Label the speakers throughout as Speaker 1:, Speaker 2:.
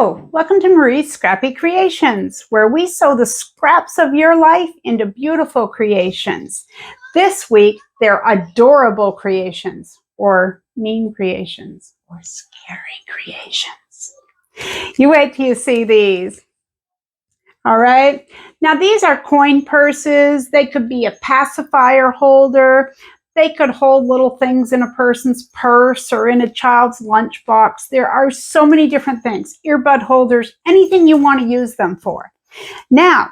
Speaker 1: Hello, welcome to Marie's Scrappy Creations, where we sew the scraps of your life into beautiful creations. This week, they're adorable creations, or mean creations, or scary creations. You wait till you see these. All right, now these are coin purses. They could be a pacifier holder. They could hold little things in a person's purse or in a child's lunchbox. There are so many different things. Earbud holders, anything you want to use them for. Now,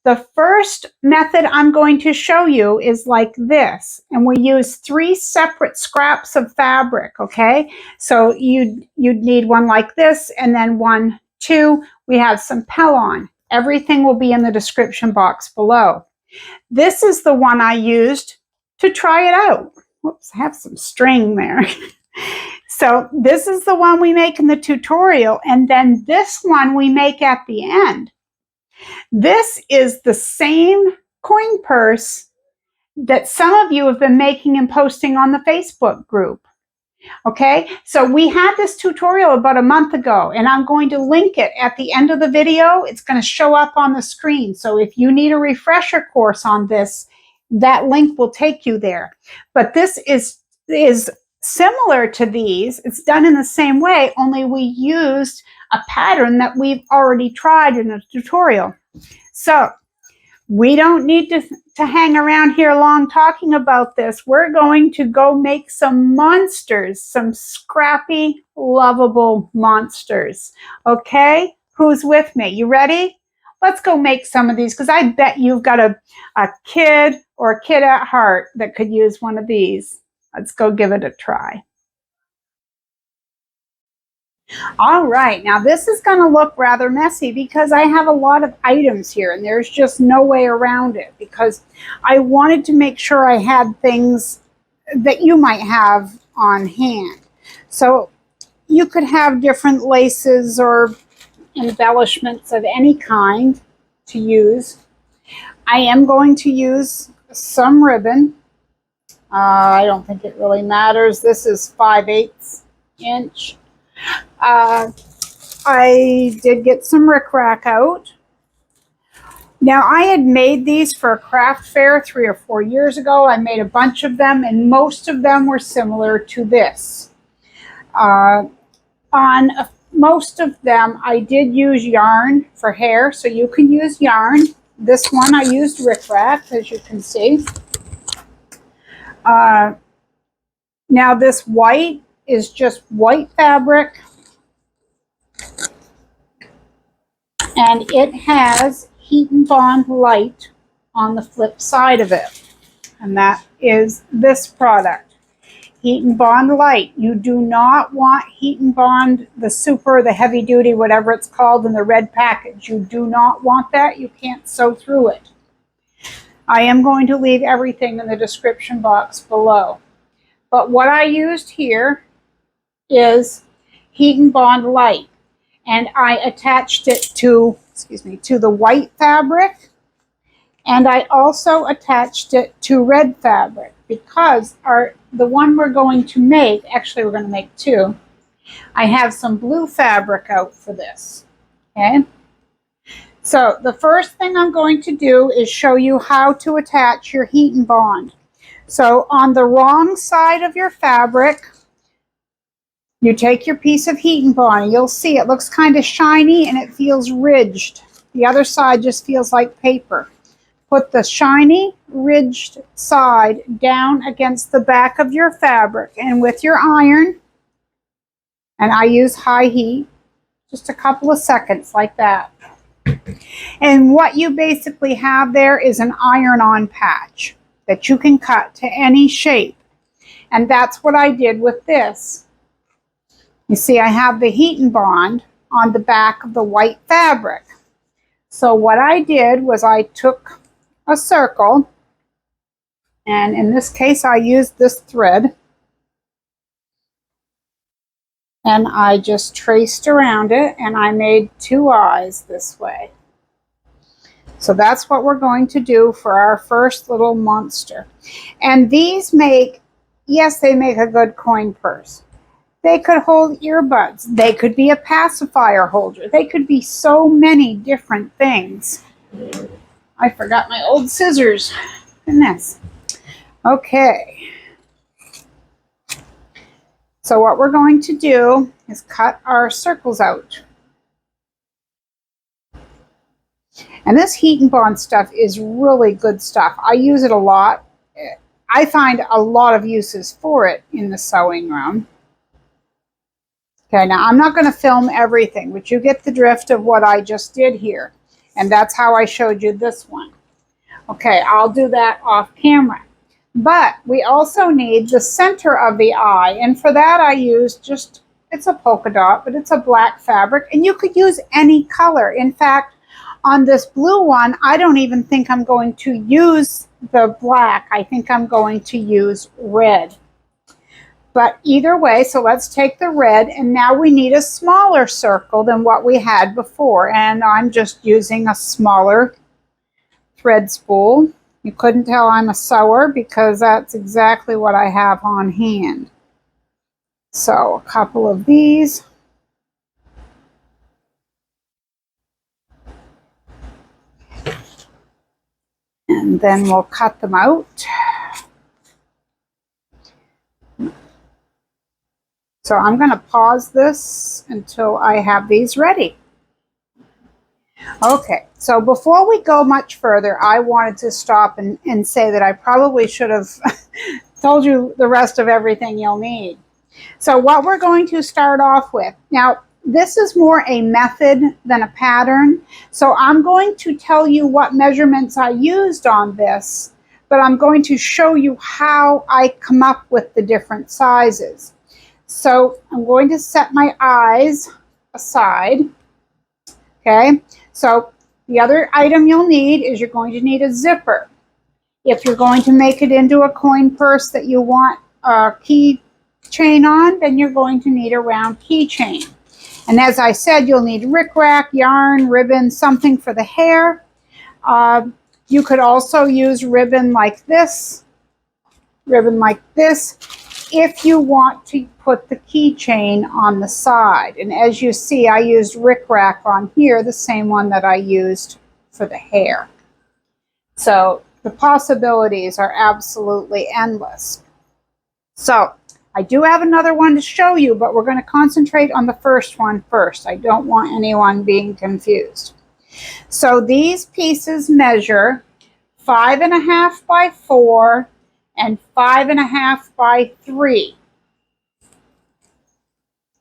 Speaker 1: the first method I'm going to show you is like this. And we use 3 separate scraps of fabric, okay? So you'd need one like this, and then 1, 2. We have some Pellon. Everything will be in the description box below. This is the one I used to try it out. Whoops, I have some string there. So this is the one we make in the tutorial, and then this one we make at the end. This is the same coin purse that some of you have been making and posting on the Facebook group. Okay, so we had this tutorial about a month ago, and I'm going to link it at the end of the video. It's going to show up on the screen. So if you need a refresher course on this, that link will take you there. But this is similar to these. It's done in the same way, only we used a pattern that we've already tried in a tutorial. So we don't need to hang around here long talking about this. We're going to go make some monsters, some scrappy, lovable monsters. Okay? Who's with me? You ready? Let's go make some of these, because I bet you've got a kid or a kid at heart that could use one of these. Let's go give it a try. All right, now this is going to look rather messy because I have a lot of items here and there's just no way around it, because I wanted to make sure I had things that you might have on hand. So you could have different laces or embellishments of any kind to use. I am going to use some ribbon. I don't think it really matters. This is 5/8 inch. I did get some Ric-Rac out. Now, I had made these for a craft fair 3 or 4 years ago. I made a bunch of them, and most of them were similar to this. Most of them, I did use yarn for hair, so you can use yarn. This one I used Ric-Rac, as you can see. Now this white is just white fabric, and it has N Bond Lite on the flip side of it, and that is this product. N Bond Lite. You do not want N Bond, the super, the heavy duty, whatever it's called, in the red package. You do not want that. You can't sew through it. I am going to leave everything in the description box below. But what I used here is N Bond Lite, and I attached it to the white fabric, and I also attached it to red fabric, because the one we're going to make, actually we're going to make 2, I have some blue fabric out for this. Okay, so the first thing I'm going to do is show you how to attach your N Bond. So on the wrong side of your fabric, you take your piece of N Bond. You'll see it looks kind of shiny and it feels ridged. The other side just feels like paper. Put the shiny, ridged side down against the back of your fabric, and with your iron, and I use high heat, just a couple of seconds like that. And what you basically have there is an iron-on patch that you can cut to any shape. And that's what I did with this. You see, I have the N Bond on the back of the white fabric. So what I did was I took a circle, and in this case I used this thread, and I just traced around it, and I made 2 eyes this way. So that's what we're going to do for our first little monster. And these make, yes, they make a good coin purse. They could hold earbuds. They could be a pacifier holder. They could be so many different things. I forgot my old scissors. Goodness. Okay. So what we're going to do is cut our circles out. And this heat and bond stuff is really good stuff. I use it a lot. I find a lot of uses for it in the sewing room. Okay, now I'm not going to film everything, but you get the drift of what I just did here. And that's how I showed you this one. Okay, I'll do that off camera. But we also need the center of the eye. And for that I use just, it's a polka dot, but it's a black fabric. And you could use any color. In fact, on this blue one, I don't even think I'm going to use the black. I think I'm going to use red. But either way, so let's take the red, and now we need a smaller circle than what we had before. And I'm just using a smaller thread spool. You couldn't tell I'm a sewer because that's exactly what I have on hand. So a couple of these. And then we'll cut them out. So I'm going to pause this until I have these ready. Okay, so before we go much further, I wanted to stop and say that I probably should have told you the rest of everything you'll need. So what we're going to start off with, now this is more a method than a pattern, so I'm going to tell you what measurements I used on this, but I'm going to show you how I come up with the different sizes. So I'm going to set my eyes aside. Okay, so the other item you'll need is you're going to need a zipper. If you're going to make it into a coin purse that you want a keychain on, then you're going to need a round keychain. And as I said, you'll need Ric-Rac, yarn, ribbon, something for the hair. You could also use ribbon like this, if you want to put the keychain on the side. And as you see, I used Ric-Rac on here, the same one that I used for the hair. So the possibilities are absolutely endless. So I do have another one to show you, but we're going to concentrate on the first one first. I don't want anyone being confused. So these pieces measure 5.5 by 4 and 5.5 by 3.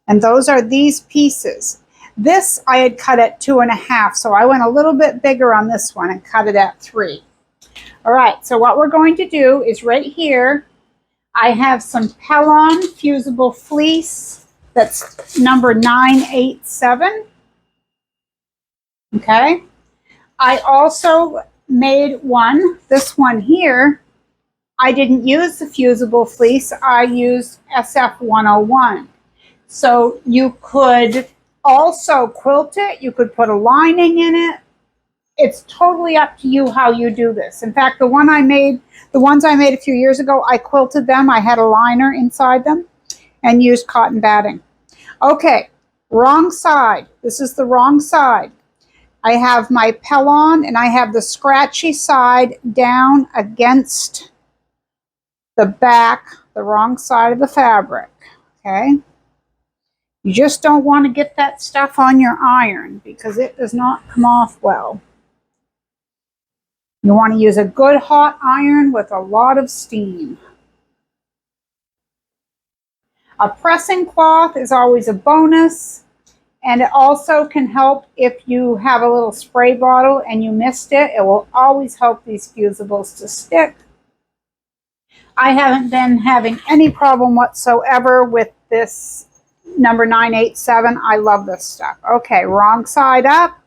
Speaker 1: And those are these pieces. This I had cut at 2.5, so I went a little bit bigger on this one and cut it at 3. All right, so what we're going to do is right here, I have some Pellon fusible fleece that's number 987. Okay. I also made one, this one here. I didn't use the fusible fleece, I used SF101. So you could also quilt it, you could put a lining in it. It's totally up to you how you do this. In fact, the ones I made a few years ago, I quilted them. I had a liner inside them and used cotton batting. Okay, wrong side. This is the wrong side. I have my Pellon and I have the scratchy side down against the back, the wrong side of the fabric. Okay. You just don't want to get that stuff on your iron because it does not come off well. You want to use a good hot iron with a lot of steam. A pressing cloth is always a bonus, and it also can help if you have a little spray bottle and you missed it. It will always help these fusibles to stick. I haven't been having any problem whatsoever with this number 987. I love this stuff. Okay, wrong side up.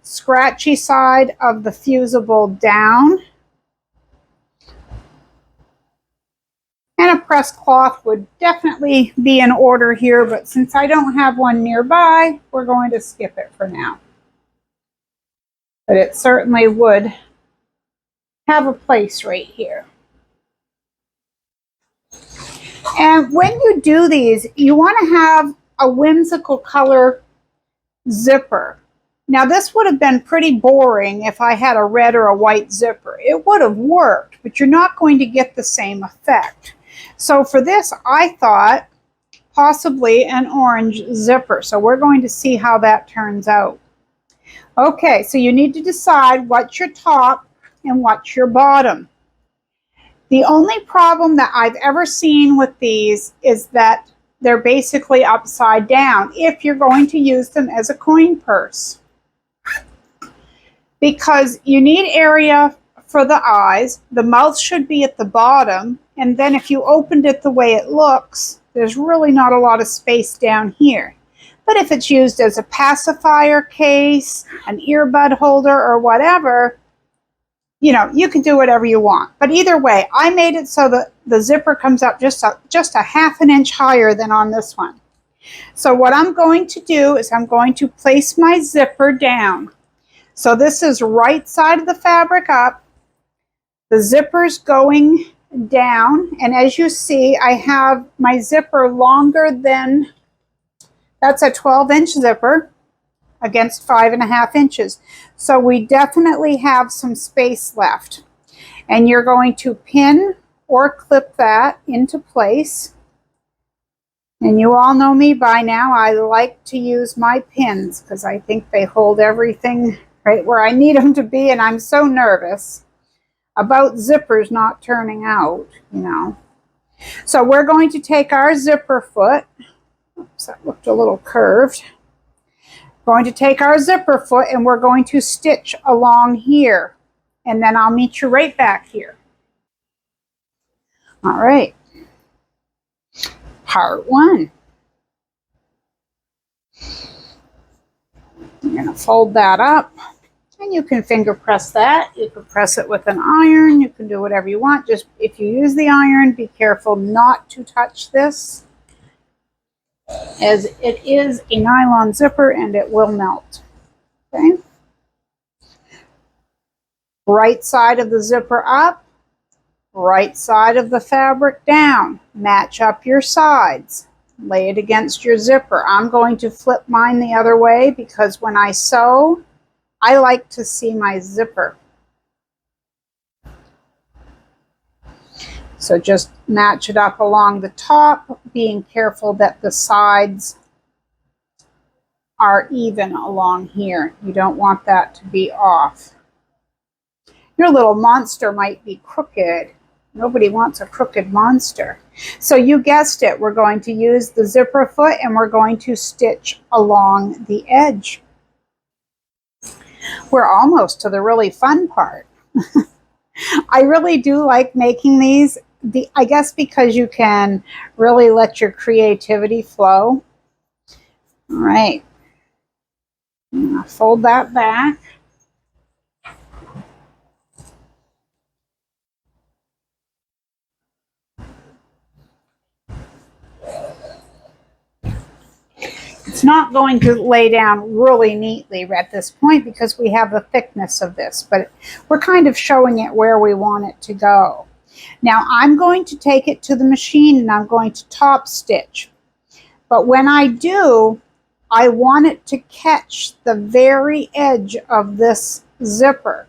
Speaker 1: Scratchy side of the fusible down. And a pressed cloth would definitely be in order here, but since I don't have one nearby, we're going to skip it for now. But it certainly would have a place right here. And when you do these, you want to have a whimsical color zipper. Now this would have been pretty boring if I had a red or a white zipper. It would have worked, but you're not going to get the same effect. So for this, I thought possibly an orange zipper. So we're going to see how that turns out. Okay, so you need to decide what's your top and what's your bottom. The only problem that I've ever seen with these is that they're basically upside down if you're going to use them as a coin purse. Because you need area for the eyes, the mouth should be at the bottom, and then if you opened it the way it looks, there's really not a lot of space down here. But if it's used as a pacifier case, an earbud holder, or whatever, you know, you can do whatever you want. But either way, I made it so that the zipper comes up just a half an inch higher than on this one. So what I'm going to do is I'm going to place my zipper down. So this is right side of the fabric up. The zipper's going down, and as you see, I have my zipper longer than, that's a 12-inch zipper against 5.5 inches. So we definitely have some space left. And you're going to pin or clip that into place. And you all know me by now. I like to use my pins because I think they hold everything right where I need them to be, and I'm so nervous about zippers not turning out, you know. So we're going to take our zipper foot. Oops, that looked a little curved. Going to take our zipper foot and we're going to stitch along here, and then I'll meet you right back here. All right, part one. I'm going to fold that up, and you can finger press that. You can press it with an iron. You can do whatever you want. Just if you use the iron, be careful not to touch this, as it is a nylon zipper and it will melt. Okay. Right side of the zipper up, right side of the fabric down. Match up your sides. Lay it against your zipper. I'm going to flip mine the other way because when I sew, I like to see my zipper. So just match it up along the top, being careful that the sides are even along here. You don't want that to be off. Your little monster might be crooked. Nobody wants a crooked monster. So you guessed it, we're going to use the zipper foot and we're going to stitch along the edge. We're almost to the really fun part. I really do like making these, I guess because you can really let your creativity flow. All right, I'll fold that back. It's not going to lay down really neatly at this point because we have the thickness of this, but we're kind of showing it where we want it to go. Now I'm going to take it to the machine and I'm going to top stitch. But when I do, I want it to catch the very edge of this zipper.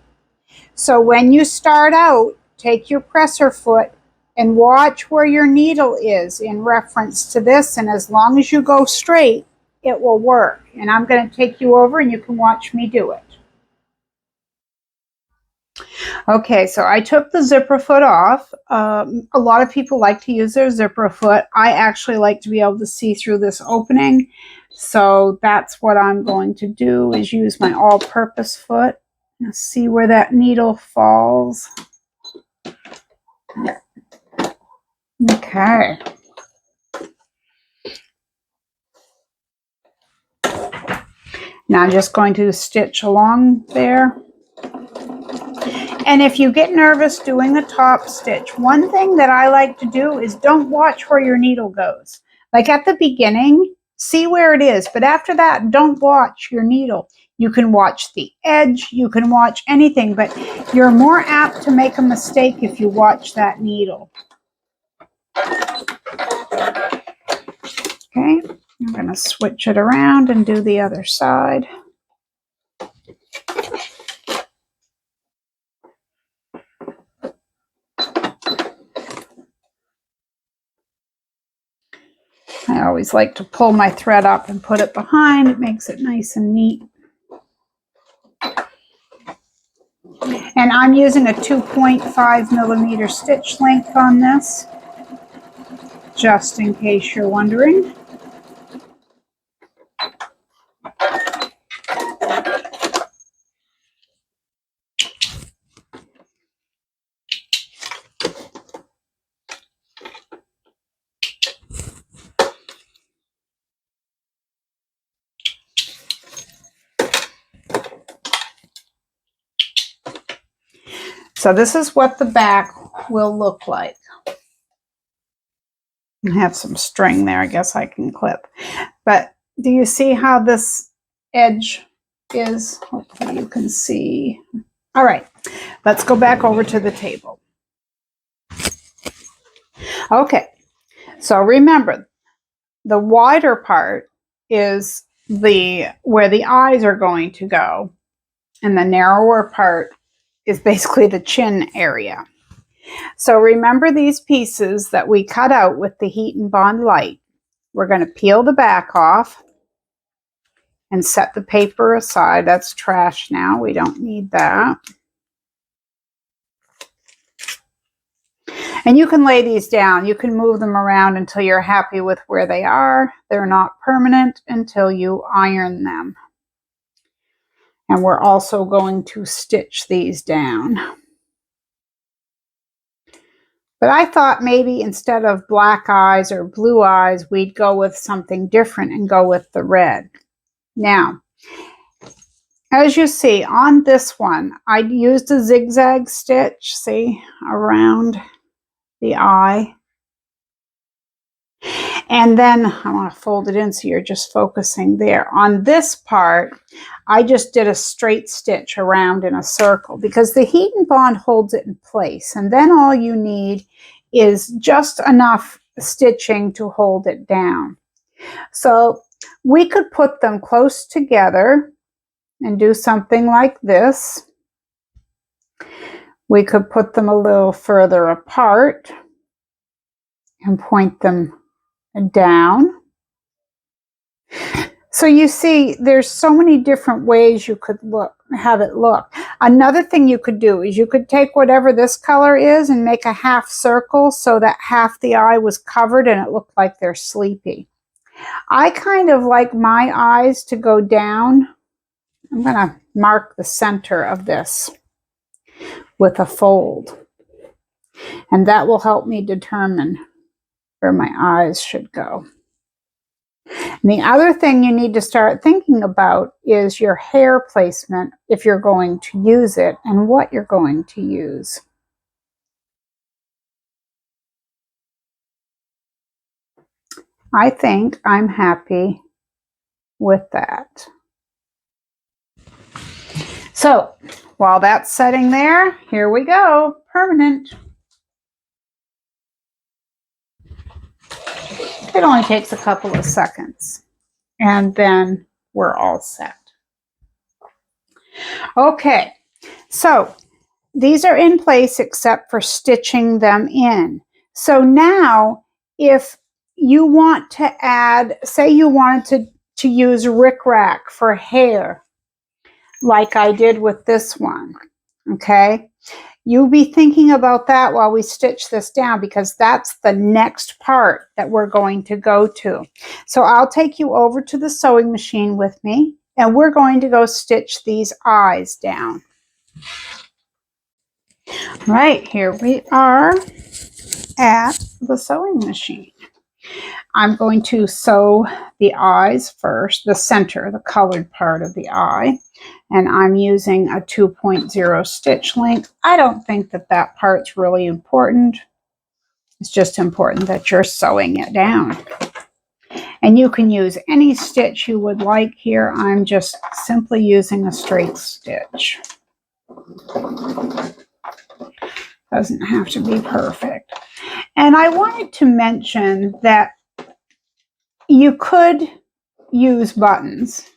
Speaker 1: So when you start out, take your presser foot and watch where your needle is in reference to this, and as long as you go straight, it will work. And I'm going to take you over and you can watch me do it. Okay, so I took the zipper foot off. A lot of people like to use their zipper foot. I actually like to be able to see through this opening. So that's what I'm going to do, is use my all-purpose foot. Let's see where that needle falls. Okay. Now I'm just going to stitch along there. And if you get nervous doing the top stitch, one thing that I like to do is don't watch where your needle goes. Like at the beginning, see where it is, but after that, don't watch your needle. You can watch the edge, you can watch anything, but you're more apt to make a mistake if you watch that needle. Okay, I'm going to switch it around and do the other side. I always like to pull my thread up and put it behind. It makes it nice and neat. And I'm using a 2.5 millimeter stitch length on this, just in case you're wondering. So this is what the back will look like. I have some string there, I guess I can clip. But do you see how this edge is? Hopefully you can see. All right, let's go back over to the table. Okay, so remember, the wider part is where the eyes are going to go, and the narrower part is basically the chin area. So remember these pieces that we cut out with the N Bond Lite. We're going to peel the back off and set the paper aside. That's trash now. We don't need that. And you can lay these down. You can move them around until you're happy with where they are. They're not permanent until you iron them. And we're also going to stitch these down. But I thought maybe instead of black eyes or blue eyes, we'd go with something different and go with the red. Now, as you see on this one, I used a zigzag stitch, see, around the eye. And then I want to fold it in so you're just focusing there. On this part, I just did a straight stitch around in a circle because the Heat and Bond holds it in place. And then all you need is just enough stitching to hold it down. So we could put them close together and do something like this. We could put them a little further apart and point them down. So you see, there's so many different ways you could have it look. Another thing you could do is you could take whatever this color is and make a half circle so that half the eye was covered and it looked like they're sleepy. I kind of like my eyes to go down. I'm going to mark the center of this with a fold. And that will help me determine where my eyes should go. And the other thing you need to start thinking about is your hair placement if you're going to use it and what you're going to use. I think I'm happy with that. So while that's setting there, here we go, permanent. It only takes a couple of seconds and then we're all set. Okay, so these are in place except for stitching them in. So now if you want to add, say you wanted to use Ric-Rac for hair, like I did with this one, okay? You'll be thinking about that while we stitch this down because that's the next part that we're going to go to. So I'll take you over to the sewing machine with me and we're going to go stitch these eyes down. Right, here we are at the sewing machine. I'm going to sew the eyes first, the center, the colored part of the eye. And I'm using a 2.0 stitch length. I don't think that that part's really important. It's just important that you're sewing it down. And you can use any stitch you would like here. I'm just simply using a straight stitch. Doesn't have to be perfect. And I wanted to mention that You could use buttons,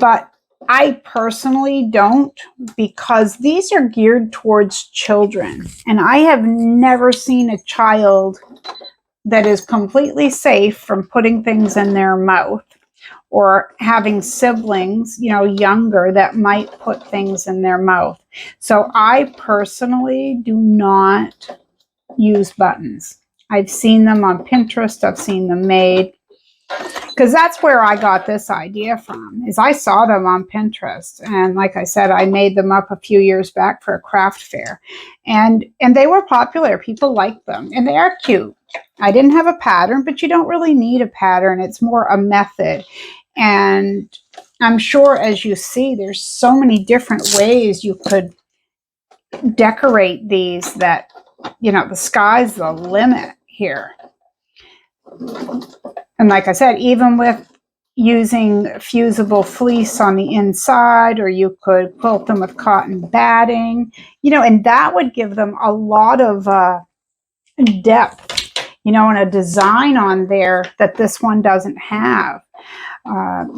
Speaker 1: but I personally don't, because these are geared towards children, and I have never seen a child that is completely safe from putting things in their mouth, or having siblings, you know, younger, that might put things in their mouth. So I personally do not use buttons. I've seen them on Pinterest, I've seen them made, because that's where I got this idea from, is I saw them on Pinterest. And like I said, I made them up a few years back for a craft fair, and they were popular. People liked them, and they are cute. I didn't have a pattern, but you don't really need a pattern. It's more a method. And I'm sure, as you see, there's so many different ways you could decorate these that, you know, the sky's the limit here. And like I said, even with using fusible fleece on the inside, or you could quilt them with cotton batting, you know, and that would give them a lot of depth, you know, and a design on there that this one doesn't have.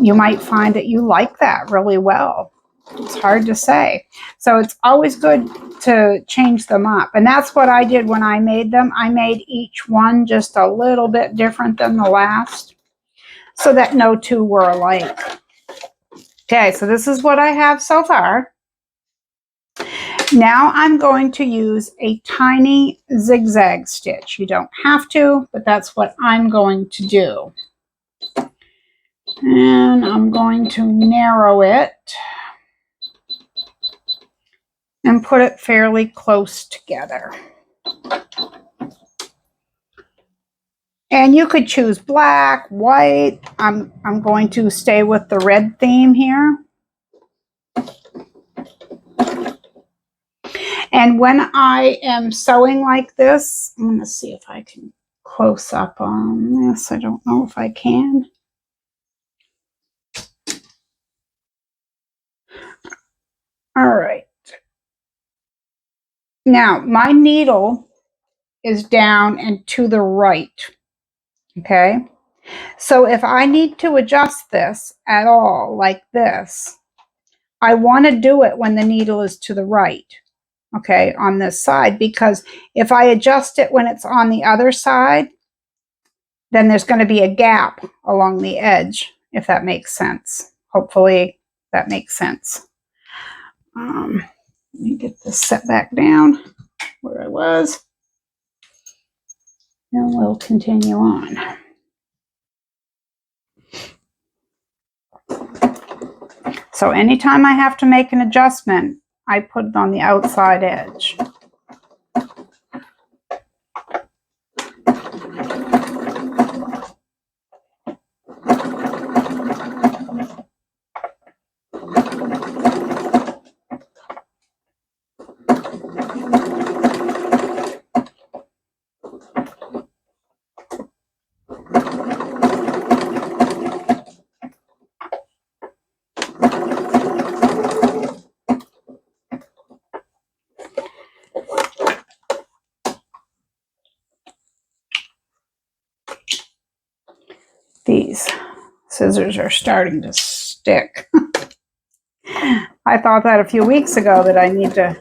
Speaker 1: You might find that you like that really well. It's hard to say. So it's always good to change them up. And that's what I did when I made them. I made each one just a little bit different than the last, so that no two were alike. Okay, so this is what I have so far. Now I'm going to use a tiny zigzag stitch. You don't have to, but that's what I'm going to do. And I'm going to narrow it and put it fairly close together. And you could choose black, white. I'm going to stay with the red theme here. And when I am sewing like this, I'm going to see if I can close up on this. I don't know if I can. All right. Now, my needle is down and to the right. Okay. So if I need to adjust this at all, like this, I want to do it when the needle is to the right. Okay, on this side, because if I adjust it when it's on the other side, then there's going to be a gap along the edge, if that makes sense. Hopefully that makes sense. Let me get this set back down where I was, and we'll continue on. So anytime I have to make an adjustment, I put it on the outside edge. These scissors are starting to stick. I thought that a few weeks ago, that I need to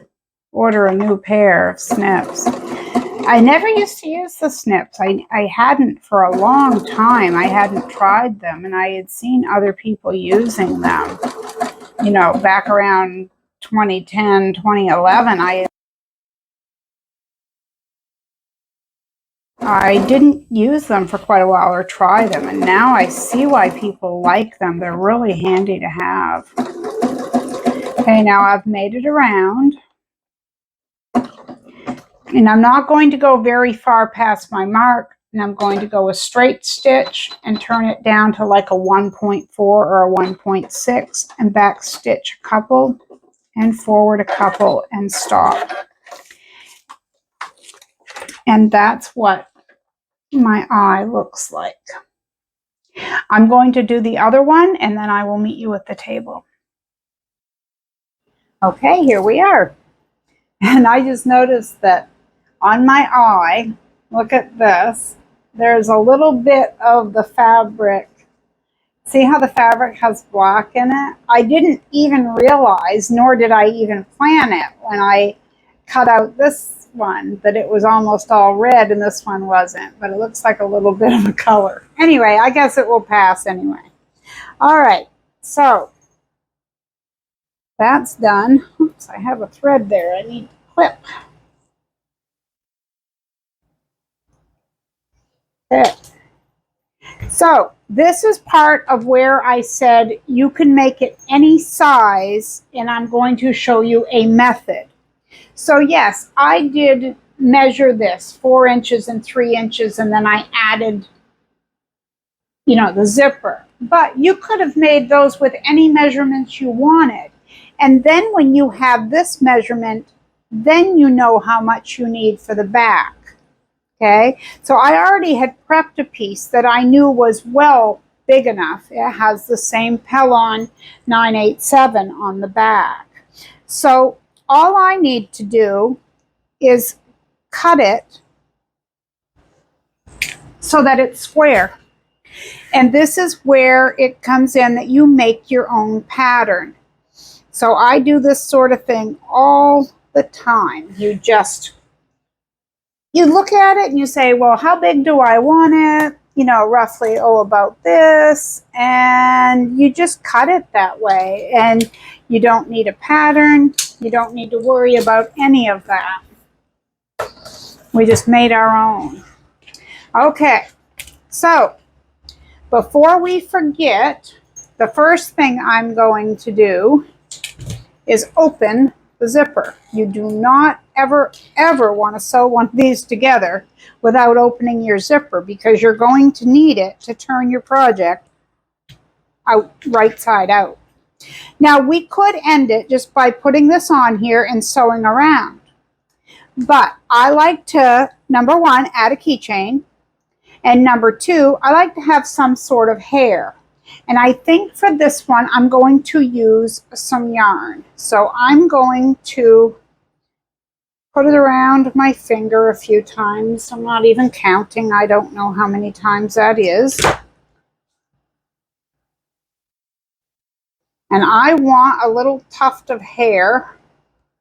Speaker 1: order a new pair of snips. I never used to use the snips. I hadn't for a long time. I hadn't tried them, and I had seen other people using them. You know, back around 2010, 2011, I didn't use them for quite a while, or try them, and now I see why people like them. They're really handy to have. Okay, now I've made it around. And I'm not going to go very far past my mark, and I'm going to go a straight stitch and turn it down to like a 1.4 or a 1.6 and back stitch a couple and forward a couple and stop. And that's what my eye looks like. I'm going to do the other one, and then I will meet you at the table. Okay, here we are. And I just noticed that on my eye, look at this, there's a little bit of the fabric. See how the fabric has black in it? I didn't even realize, nor did I even plan it when I cut out this one, that it was almost all red and this one wasn't, but it looks like a little bit of a color. Anyway, I guess it will pass anyway. All right, so that's done. Oops, I have a thread there I need to clip. Okay. So this is part of where I said you can make it any size, and I'm going to show you a method. So yes, I did measure this 4 inches and 3 inches, and then I added, you know, the zipper. But you could have made those with any measurements you wanted. And then when you have this measurement, then you know how much you need for the back. Okay, so I already had prepped a piece that I knew was well big enough. It has the same Pellon 987 on the back. So all I need to do is cut it so that it's square. And this is where it comes in that you make your own pattern. So I do this sort of thing all the time. You look at it and you say, well, how big do I want it? You know, roughly, oh, about this. And you just cut it that way. And you don't need a pattern. You don't need to worry about any of that. We just made our own. Okay, so before we forget, the first thing I'm going to do is open the zipper. You do not ever want to sew one of these together without opening your zipper, because you're going to need it to turn your project out right side out. Now we could end it just by putting this on here and sewing around, but I like to, number one, add a keychain, and number two, I like to have some sort of hair. And I think for this one, I'm going to use some yarn. So I'm going to put it around my finger a few times. I'm not even counting. I don't know how many times that is. And I want a little tuft of hair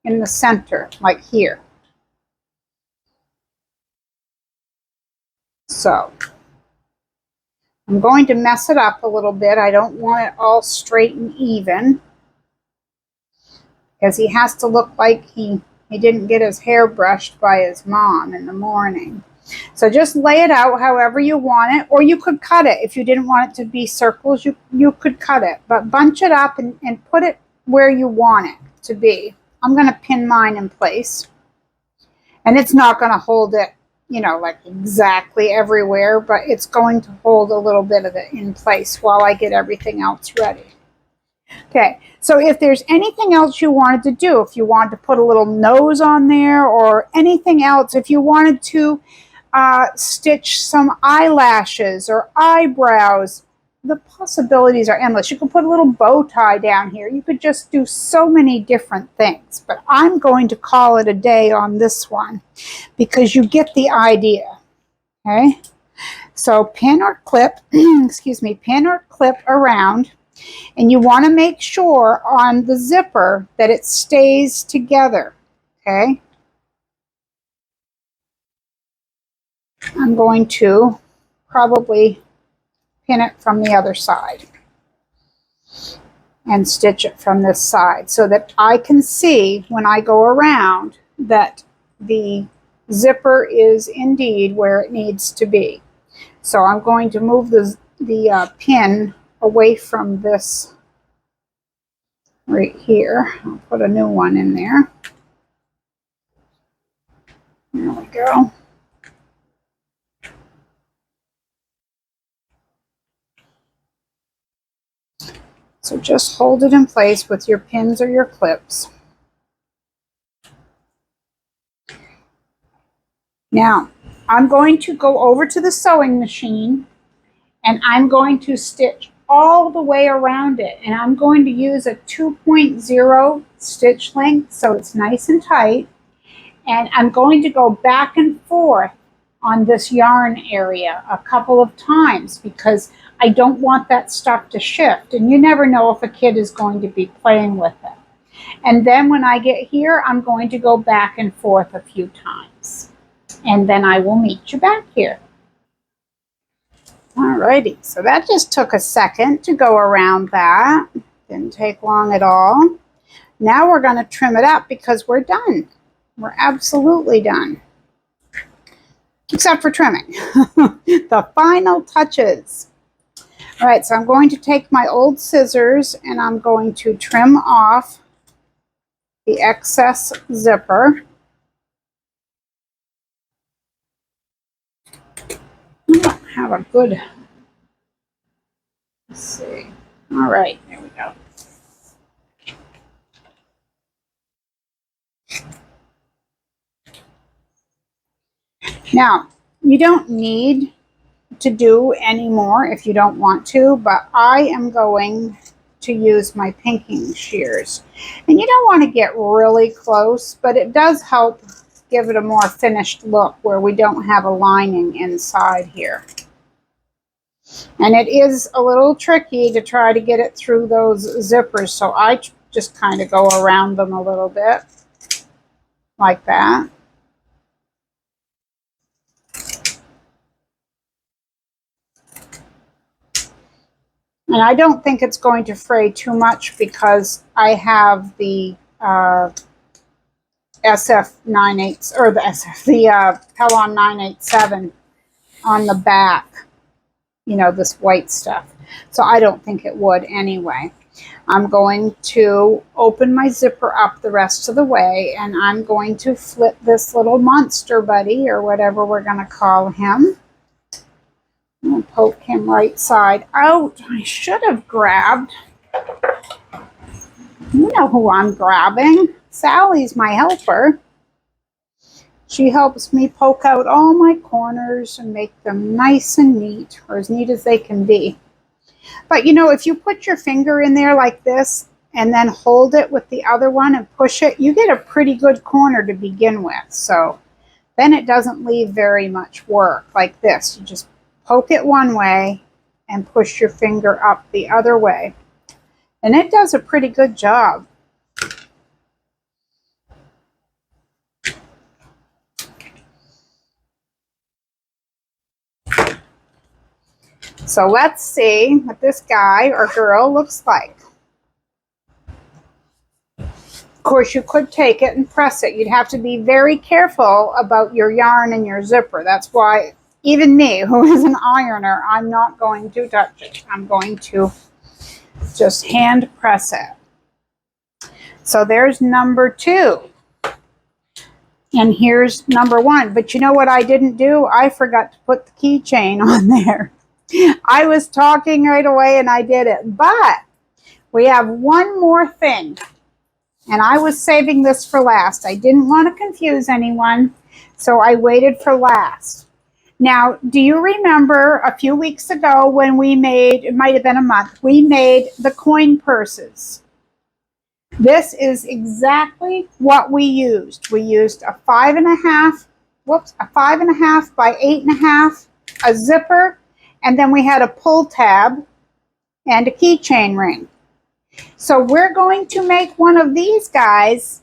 Speaker 1: in the center, like here. So I'm going to mess it up a little bit. I don't want it all straight and even, because he has to look like he didn't get his hair brushed by his mom in the morning. So just lay it out however you want it, or you could cut it. If you didn't want it to be circles, you could cut it. But bunch it up and put it where you want it to be. I'm going to pin mine in place. And it's not going to hold it, you know, like exactly everywhere, but it's going to hold a little bit of it in place while I get everything else ready. Okay, so if there's anything else you wanted to do, if you wanted to put a little nose on there or anything else, if you wanted to stitch some eyelashes or eyebrows, the possibilities are endless. You could put a little bow tie down here. You could just do so many different things, but I'm going to call it a day on this one because you get the idea. Okay, so pin or clip, excuse me, pin or clip around. And you want to make sure on the zipper that it stays together, okay? I'm going to probably pin it from the other side and stitch it from this side so that I can see when I go around that the zipper is indeed where it needs to be. So I'm going to move the pin away from this right here. I'll put a new one in there. There we go. So just hold it in place with your pins or your clips. Now, I'm going to go over to the sewing machine and I'm going to stitch all the way around it, and I'm going to use a 2.0 stitch length so it's nice and tight, and I'm going to go back and forth on this yarn area a couple of times because I don't want that stuff to shift. And you never know if a kid is going to be playing with it. And then when I get here, I'm going to go back and forth a few times. And then I will meet you back here. Alrighty, so that just took a second to go around that. Didn't take long at all. Now we're going to trim it up because we're done. We're absolutely done. Except for trimming. The final touches. All right, so I'm going to take my old scissors and I'm going to trim off the excess zipper. I don't have a good, let's see. All right, there we go. Now, you don't need to do any more if you don't want to, but I am going to use my pinking shears. And you don't want to get really close, but it does help give it a more finished look where we don't have a lining inside here. And it is a little tricky to try to get it through those zippers, so I just kind of go around them a little bit like that. And I don't think it's going to fray too much because I have the SF98 or the Pellon 987 on the back. You know, this white stuff. So I don't think it would anyway. I'm going to open my zipper up the rest of the way and I'm going to flip this little monster buddy or whatever we're going to call him. I'm going to poke him right side out. I should have grabbed, you know who I'm grabbing. Sally's my helper. She helps me poke out all my corners and make them nice and neat, or as neat as they can be. But you know, if you put your finger in there like this and then hold it with the other one and push it, you get a pretty good corner to begin with. So then it doesn't leave very much work like this. You just poke it one way and push your finger up the other way. And it does a pretty good job. So let's see what this guy or girl looks like. Of course, you could take it and press it. You'd have to be very careful about your yarn and your zipper. That's why even me, who is an ironer, I'm not going to touch it. I'm going to just hand press it. So there's number 2. And here's number 1. But you know what I didn't do? I forgot to put the keychain on there. I was talking right away and I did it. But we have one more thing. And I was saving this for last. I didn't want to confuse anyone, so I waited for last. Now, do you remember a few weeks ago when we made, it might have been a month, we made the coin purses? This is exactly what we used. We used a 5.5 by 8.5, a zipper, and then we had a pull tab and a keychain ring. So we're going to make one of these guys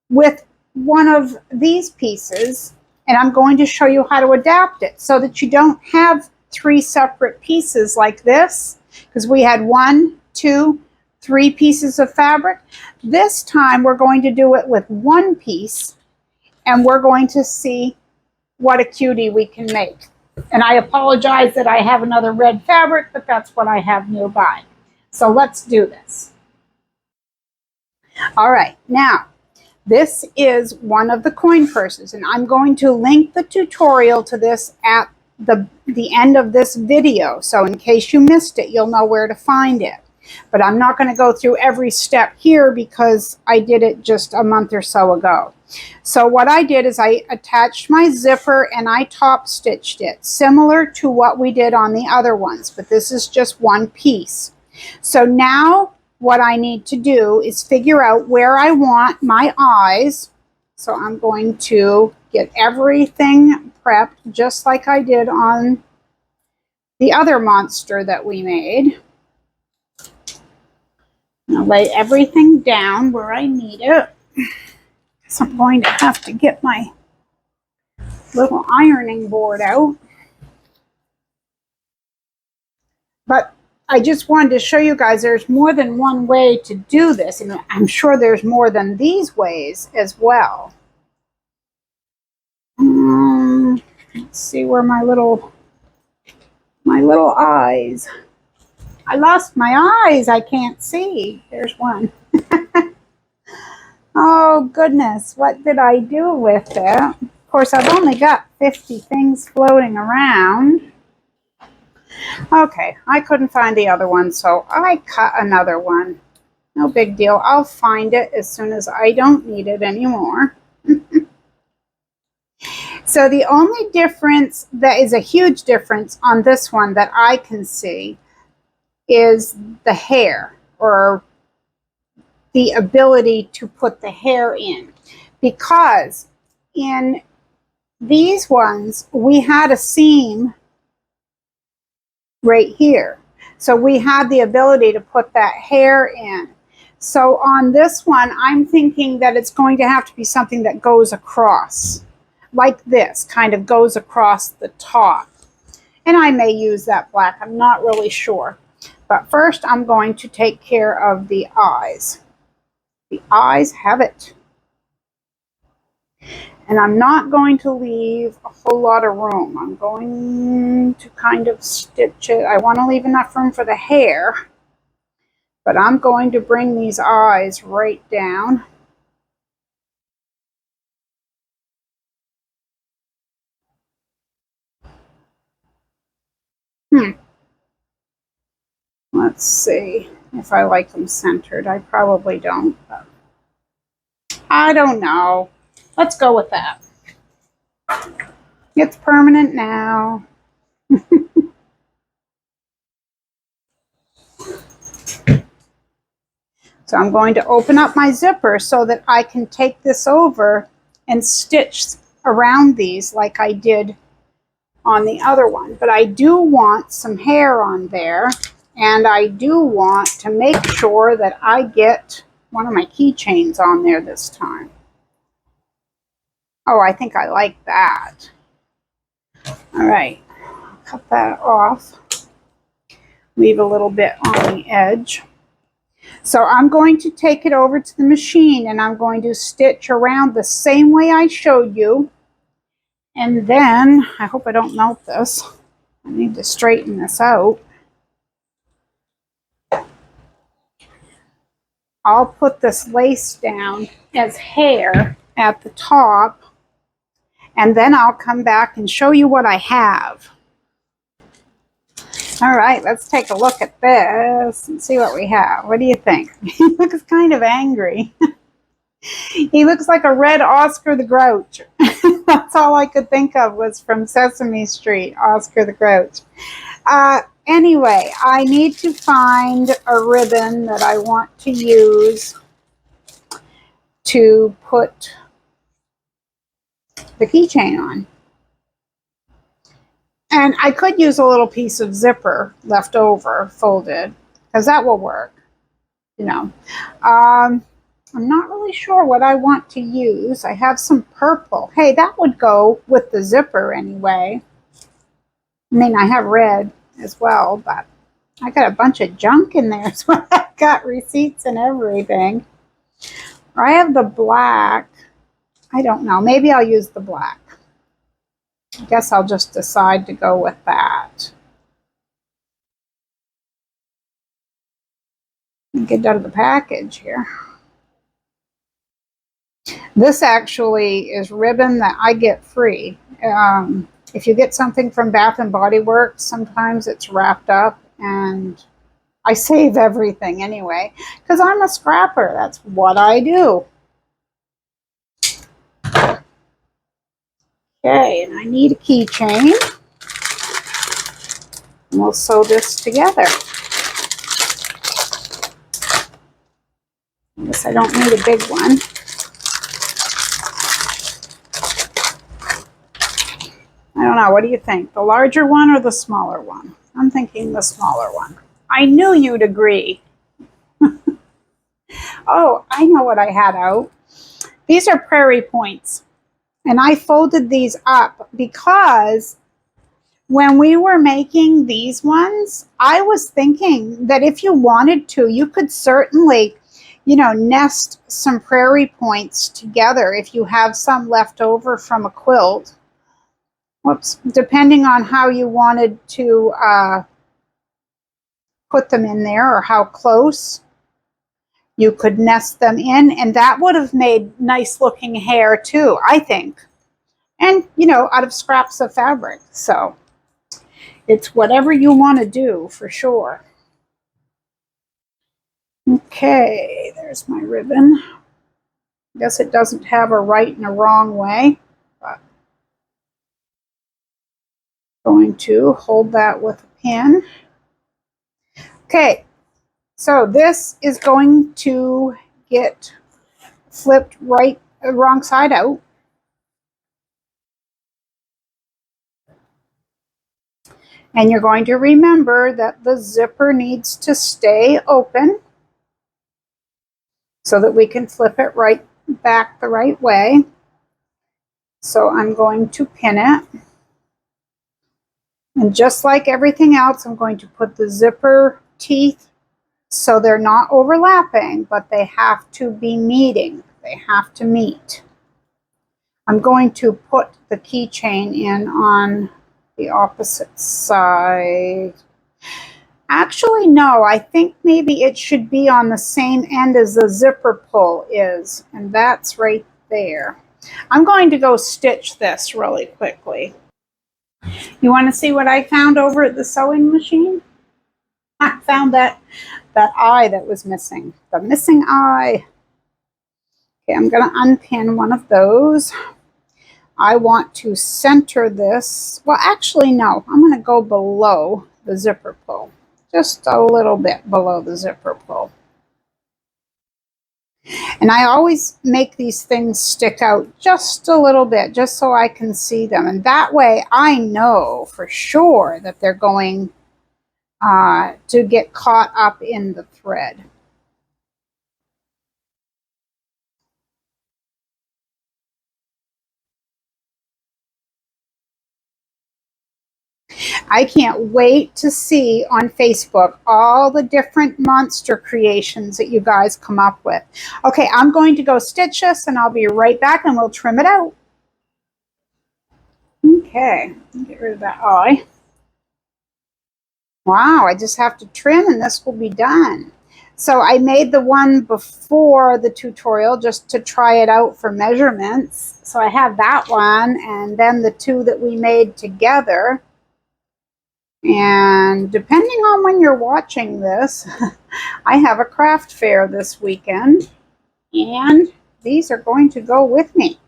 Speaker 1: with one of these pieces, and I'm going to show you how to adapt it so that you don't have 3 separate pieces like this, because we had 1, 2, 3 pieces of fabric. This time we're going to do it with 1 piece, and we're going to see what a cutie we can make. And I apologize that I have another red fabric, but that's what I have nearby. So let's do this. All right, now this is one of the coin purses, and I'm going to link the tutorial to this at the end of this video. So in case you missed it, you'll know where to find it. But I'm not going to go through every step here because I did it just a month or so ago. So what I did is I attached my zipper and I top stitched it, similar to what we did on the other ones, but this is just 1 piece. So now what I need to do is figure out where I want my eyes. So I'm going to get everything prepped just like I did on the other monster that we made. I'll lay everything down where I need it. So I'm going to have to get my little ironing board out. But I just wanted to show you guys there's more than one way to do this, and I'm sure there's more than these ways as well. Let's see where my little eyes. I lost my eyes. I can't see. There's one. Oh goodness, what did I do with it? Of course, I've only got 50 things floating around. Okay, I couldn't find the other one, so I cut another one. No big deal. I'll find it as soon as I don't need it anymore. So the only difference, that is a huge difference on this one that I can see, is the hair, or the ability to put the hair in. Because in these ones, we had a seam right here. So we had the ability to put that hair in. So on this one, I'm thinking that it's going to have to be something that goes across, like this, kind of goes across the top. And I may use that black, I'm not really sure. But first, I'm going to take care of the eyes. The eyes have it. And I'm not going to leave a whole lot of room. I'm going to kind of stitch it. I want to leave enough room for the hair, but I'm going to bring these eyes right down. Let's see if I like them centered. I probably don't, but I don't know. Let's go with that. It's permanent now. So I'm going to open up my zipper so that I can take this over and stitch around these like I did on the other one. But I do want some hair on there, and I do want to make sure that I get one of my keychains on there this time. Oh, I think I like that. All right, cut that off. Leave a little bit on the edge. So I'm going to take it over to the machine, and I'm going to stitch around the same way I showed you. And then, I hope I don't melt this. I need to straighten this out. I'll put this lace down as hair at the top, and then I'll come back and show you what I have. All right, let's take a look at this and see what we have. What do you think? He looks kind of angry. He looks like a red Oscar the Grouch. That's all I could think of was from Sesame Street, Oscar the Grouch. Anyway, I need to find a ribbon that I want to use to put the keychain on. And I could use a little piece of zipper left over, folded, because that will work, you know. I'm not really sure what I want to use. I have some purple. Hey, that would go with the zipper anyway. I mean, I have red as well, but I got a bunch of junk in there. So I've got receipts and everything. I have the black. I don't know. Maybe I'll use the black. I guess I'll just decide to go with that. Get out of the package here. This actually is ribbon that I get free. If you get something from Bath and Body Works, sometimes it's wrapped up, and I save everything anyway, because I'm a scrapper. That's what I do. Okay, and I need a keychain. And we'll sew this together. I guess I don't need a big one. don't know. What do you think? The larger one or the smaller one? I'm thinking the smaller one. I knew you'd agree. Oh, I know what I had out. These are prairie points. And I folded these up because when we were making these ones, I was thinking that if you wanted to, you could certainly, you know, nest some prairie points together if you have some left over from a quilt. Whoops, depending on how you wanted to put them in there or how close. You could nest them in, and that would have made nice looking hair too, I think. And, you know, out of scraps of fabric. So it's whatever you want to do for sure. Okay, there's my ribbon. Guess it doesn't have a right and a wrong way, but I'm going to hold that with a pin. Okay, so this is going to get flipped right, wrong side out. And you're going to remember that the zipper needs to stay open so that we can flip it right back the right way. So I'm going to pin it. And just like everything else, I'm going to put the zipper teeth so they're not overlapping, but they have to be meeting. They have to meet. I'm going to put the keychain in on the opposite side. Actually, no, I think maybe it should be on the same end as the zipper pull is, and that's right there. I'm going to go stitch this really quickly. You want to see what I found over at the sewing machine? I found that eye that was missing, the missing eye. Okay, I'm going to unpin one of those. I want to center this. Well, actually, no. I'm going to go below the zipper pull. Just a little bit below the zipper pull. And I always make these things stick out just a little bit, just so I can see them. And that way I know for sure that they're going to get caught up in the thread. I can't wait to see on Facebook all the different monster creations that you guys come up with. Okay, I'm going to go stitch this and I'll be right back and we'll trim it out. Okay, get rid of that eye. Wow, I just have to trim and this will be done. So I made the one before the tutorial just to try it out for measurements. So I have that one and then the two that we made together. And depending on when you're watching this, I have a craft fair this weekend, and these are going to go with me.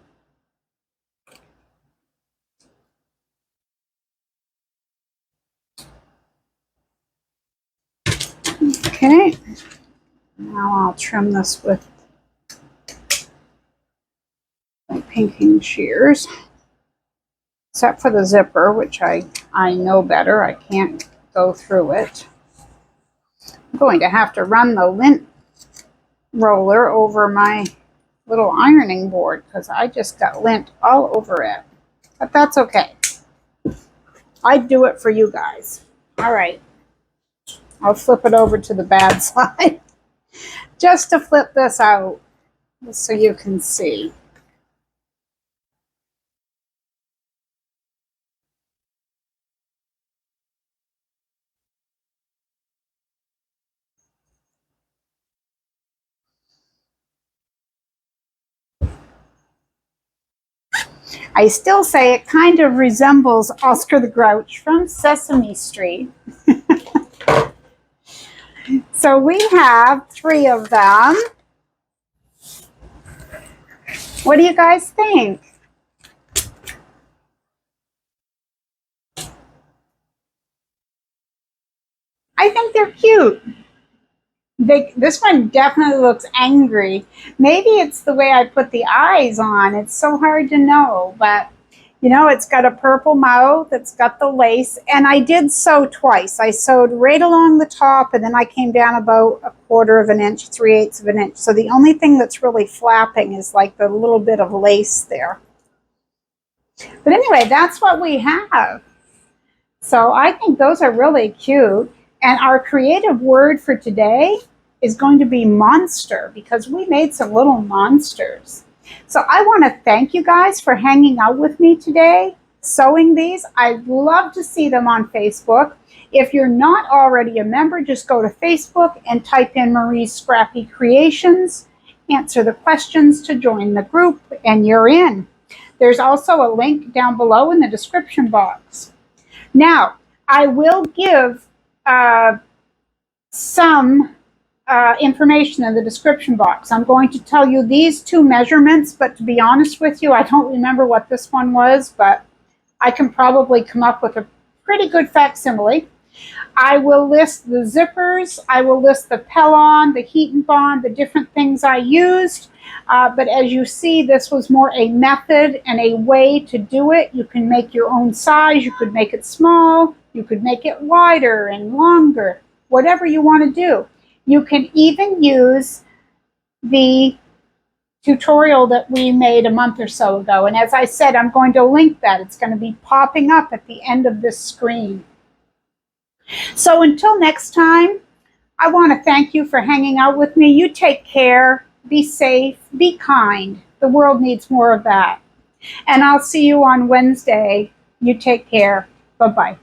Speaker 1: Okay, now I'll trim this with my pinking shears. Except for the zipper, which I know better. I can't go through it. I'm going to have to run the lint roller over my little ironing board because I just got lint all over it. But that's okay. I'd do it for you guys. All right. I'll flip it over to the bad side just to flip this out so you can see. I still say it kind of resembles Oscar the Grouch from Sesame Street. So we have 3 of them. What do you guys think? I think they're cute. This one definitely looks angry. Maybe it's the way I put the eyes on. It's so hard to know, but You know, it's got a purple mouth, it's got the lace, and I did sew twice. I sewed right along the top, and then I came down about 1/4 of an inch, 3/8 of an inch. So the only thing that's really flapping is like the little bit of lace there. But anyway, that's what we have. So I think those are really cute. And our creative word for today is going to be monster, because we made some little monsters. So I want to thank you guys for hanging out with me today, sewing these. I'd love to see them on Facebook. If you're not already a member, just go to Facebook and type in Marie's Scrappy Creations, answer the questions to join the group, and you're in. There's also a link down below in the description box. Now, I will give some information in the description box. I'm going to tell you these 2 measurements, but to be honest with you, I don't remember what this one was, but I can probably come up with a pretty good facsimile. I will list the zippers, I will list the Pellon, the heat and bond, the different things I used. But as you see, this was more a method and a way to do it. You can make your own size, you could make it small, you could make it wider and longer, whatever you want to do. You can even use the tutorial that we made a month or so ago. And as I said, I'm going to link that. It's going to be popping up at the end of this screen. So until next time, I want to thank you for hanging out with me. You take care, be safe, be kind. The world needs more of that. And I'll see you on Wednesday. You take care. Bye-bye.